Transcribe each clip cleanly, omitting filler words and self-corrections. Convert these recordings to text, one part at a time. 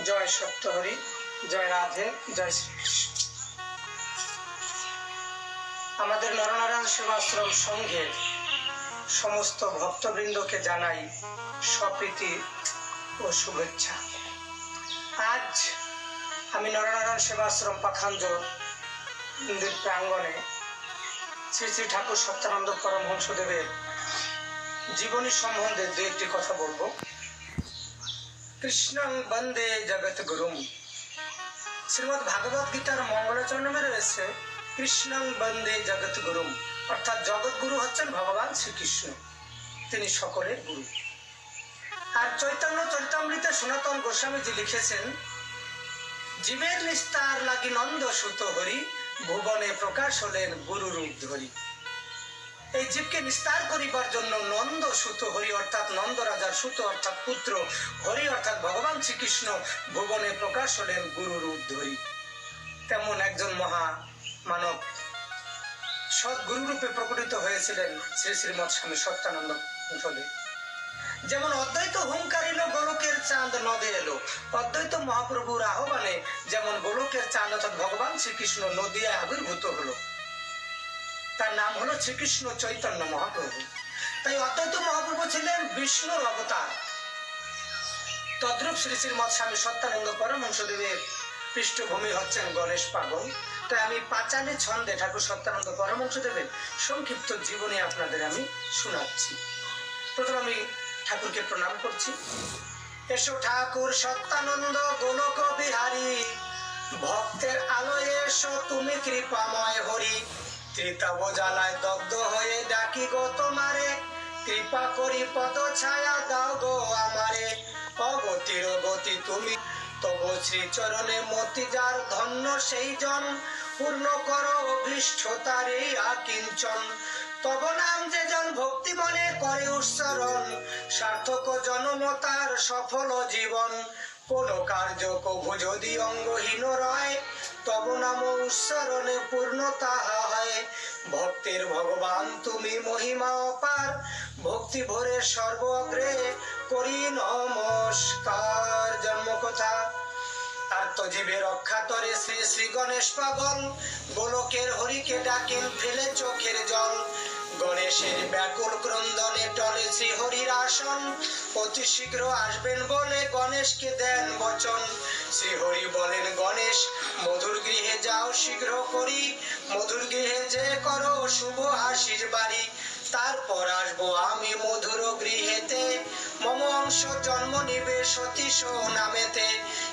জয় সত্যহরি, জয় রাধে, জয় শ্রীকৃষ্ণ। আমাদের নরনারায়ণ সেবাশ্রম সংঘের সমস্ত ভক্তবৃন্দকে জানাই সপ্রীতি ও শুভেচ্ছা। আজ আমি নরনারায়ণ সেবাশ্রম পাখান্জ মন্দির প্রাঙ্গণে শ্রী শ্রী ঠাকুর সত্যানন্দ পরমহংসদেবের জীবনী সম্বন্ধে দু একটি কথা বলবো। কৃষ্ণং বন্দে জগৎ গুরুম। শ্রীমদ্ ভাগবত গীতার মঙ্গলাচরণে রয়েছে কৃষ্ণং বন্দে জগৎ গুরুম, অর্থাৎ জগৎ গুরু হচ্ছেন ভগবান শ্রীকৃষ্ণ, তিনি সকলের গুরু। আর চৈতন্য চরিতামৃতে সনাতন গোস্বামীজি লিখেছেন, জীবের নিস্তার লাগি নন্দ সুত হরি, ভুবনে প্রকাশ হলেন গুরু রূপ ধরি। এই জীবকে নিস্তার করিবার জন্য নন্দ সুত হরি অর্থাৎ নন্দ রাজার সুত অর্থাৎ পুত্র, হরি অর্থাৎ ভগবান শ্রীকৃষ্ণ ভুবনে প্রকাশ হলেন গুরু রূপ ধরি। তেমন একজন মহা মানব সদ্গুরু রূপে প্রকটিত হয়েছিলেন শ্রী শ্রীমৎ স্বামী সত্যানন্দ ভূষণে। যেমন অদ্বৈত হুঙ্কারিল গোলকের চাঁদ নদে এলো, অদ্বৈত মহাপ্রভুর আহ্বানে যেমন গোলকের চাঁদ অর্থাৎ ভগবান শ্রীকৃষ্ণ নদিয়ায় আবির্ভূত হলো, তার নাম হলো শ্রীকৃষ্ণ চৈতন্য মহাপ্রভু। তাই অদ্বৈত মহাপ্রভু ছিলেন বিষ্ণুর অবতার। তদ্রূপ শ্রী শ্রীমৎ স্বামী সত্যানন্দ পরমহংসদেবের পৃষ্ঠভূমি হচ্ছেন গণেশ পাগল। তাই আমি পাঁচালী ছন্দে ঠাকুর সত্যানন্দ পরমহংসদেবের সংক্ষিপ্ত জীবনী আপনাদের আমি শোনাচ্ছি। প্রথমে আমি ঠাকুরকে প্রণাম করছি। এসো ঠাকুর সত্যানন্দ গোলক বিহারী, ভক্তের আলোয় এসো তুমি কৃপাময় হরি। ত্রিতাব জ্বালায় দগ্ধ হয়ে ডাকি গো তোমারে, কৃপা করি পদ ছায়া দাও গো আমারে। অগতির গতি তুমি, তবু শ্রী চরণে মতি যার ধন্য সেই জন। পূর্ণ করো অভীষ্ট তারে আকিঞ্চন, তব নাম যে জন ভক্তি মনে করে উচ্চারণ। সার্থক জন্ম তার সফল জীবন, কোন কার্য কভু যদি অঙ্গহীন রয়। তব নাম উচ্চারণে পূর্ণ তাহা হয়। ভক্তের ভগবান তুমি মহিমা অপার, ভক্তি ভরে সর্বগ্রে করি নমস্কার। জন্মকথা। আত্মজীবে রক্ষা তরে শ্রী শ্রী গণেশ পাগল, গোলকের হরিকে ডাকেন ফেলে চোখের জল। গণেশের ব্যাকুল ক্রন্দনে টলে শ্রী হরির আসন, অতি শীঘ্র আসবেন বলে গণেশকে দেন বচন। শ্রী হরি বলেন গণেশ, মধুর গৃহে যাও শীঘ্র করি। মধুর গৃহে যে করো শুভ আশিস বাড়ি, তারপর আসবো আমি মধুর গৃহেতে। মম অংশ জন্ম নিবে সতীশ নামেতে।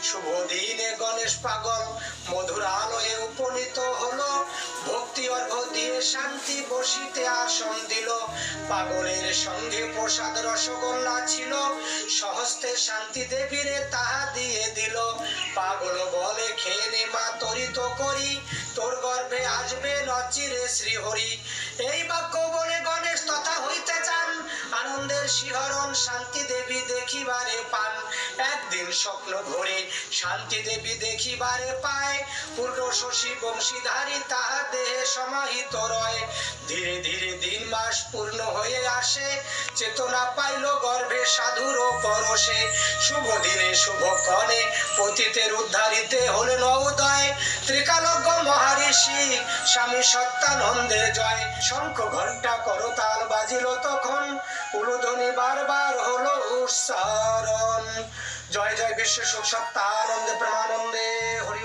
শুভ দিনে গণেশ পাগল মধুর আলোয়ে উপনীত হলো, ভক্তি অর্ঘ দিয়ে শান্তি বসিতে আসন দিল। পাগলের সঙ্গে প্রসাদ রসগোল্লা ছিল, সহস্তে শান্তি দেবীরে তাহা দিয়ে দিল। পাগল বলে খেয়ে নে মা তরিত করি, তোর গর্ভে আসবে নচিরে শ্রীহরি। এই বাক্য বলে গণেশ তথা হইতে চান, আনন্দের শিহরণ শান্তি দেবী দেখিবারে পান। একদিন স্বপ্ন ঘোরে শান্তি দেবী দেখিবারে পায়, পূর্ণ শশী বংশীধারী তাহা দেহে সমাহিত রয়। ধীরে ধীরে দিন মাস পূর্ণ হয়ে আসে, চেতনা পাইল গর্ভে সাধুর পরশে। শুভ দিনে শুভ ক্ষণে পতিতের উদ্ধারিতে হলেন উদয়। ত্রিকালজ্ঞ মহারিষি স্বামী সত্যানন্দের জয়। শঙ্খ ঘণ্টা করতাল বাজিল তখন, উলুধ্বনি বারবার হলো উচ্চারণ। জয় জয় বিশ্ব সুখ সত্যানন্দে প্রেমানন্দে হরি।